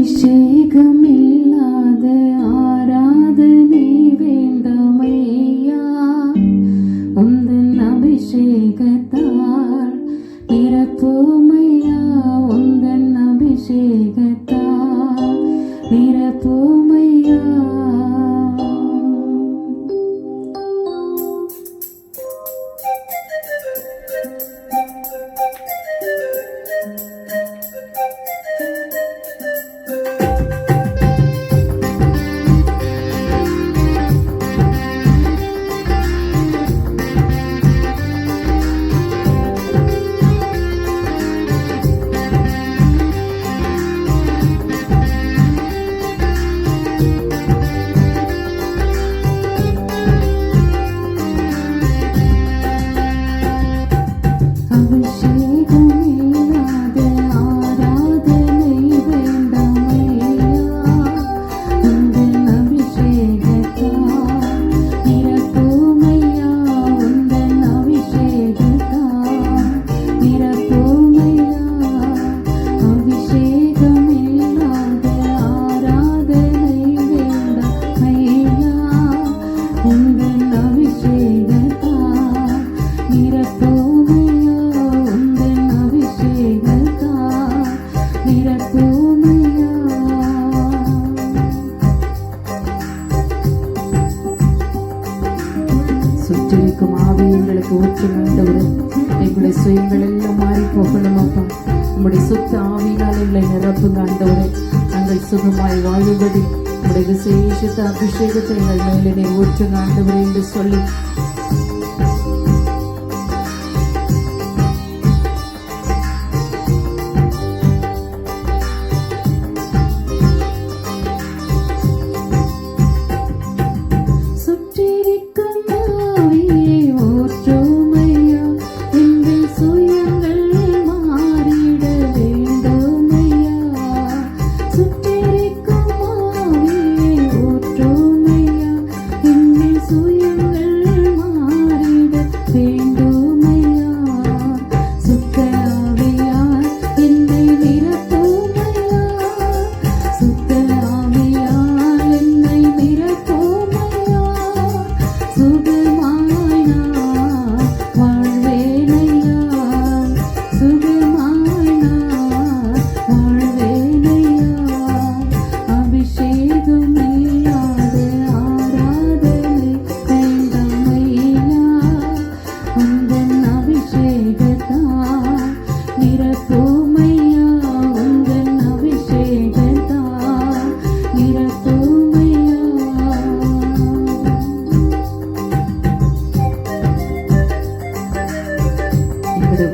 அபிஷேகமில்லாத ஆராதனை வேண்டாமையா, உந்தன் அபிஷேகத்தால் நிரப்புமையா, உந்தன் அபிஷேகத்தால் நிரப்புமையா. சுற்றிருக்கும் ஆவி எங்களுக்கு ஊற்றுகின்றவரே, எங்களுடைய சுயங்கள் எல்லாம் மாறி போகணும் அப்பா. உங்களுடைய சுத்த ஆவியினால் எங்களை நிரப்புங்க ஆண்டவரே. நாங்கள் சுகமாய் வாழும்படி உங்களுடைய விசேஷத்த அபிஷேகத்தை எங்கள் மேலே நீர் ஊற்றுங்க ஆண்டவரே என்று சொல்லி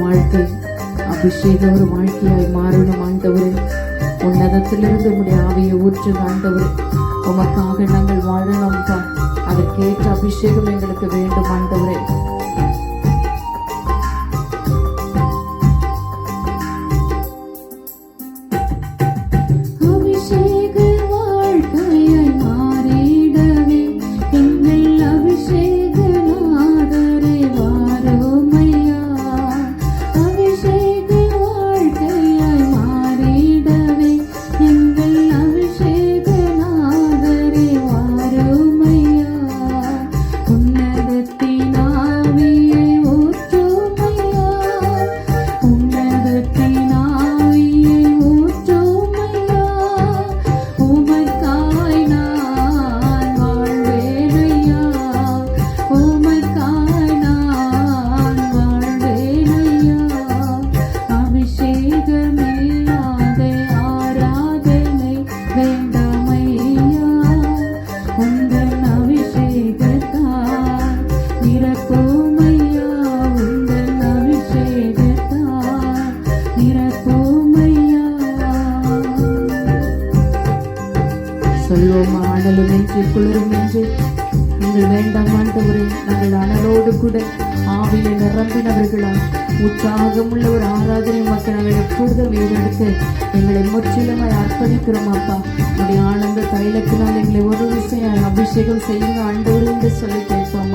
வாழ்க்கை அபிஷேக ஒரு வாழ்க்கையாய் மாறணும் ஆண்டவரே. உன்னதத்திலிருந்து உடைய ஆவியை ஊற்றுங்க ஆண்டவரே. உமக்காக நாங்கள் வாழணும் தான், அதற்கேற்ற அபிஷேகம் எங்களுக்கு வேண்டும் ஆண்டவரே. சொல்வோமா, அனலும் என்று குளிரும் என்று நீங்கள் வேண்டாம் ஆண்டவரே. நாங்கள் அனலோடு கூட ஆவியை நிரம்பினவர்களால் உற்சாகமுள்ள ஒரு ஆராதனை மக்கள் நாங்கள் எப்பொழுதும் வீடெடுத்து எங்களை முற்றிலுமாய் அர்ப்பணிக்கிறோம் அப்பா. உடைய ஆனந்த தைலத்தினால் எங்களை ஒரு விஷயம் அபிஷேகம் செய்யுங்க ஆண்டவரே என்று சொல்லி கேட்போம்.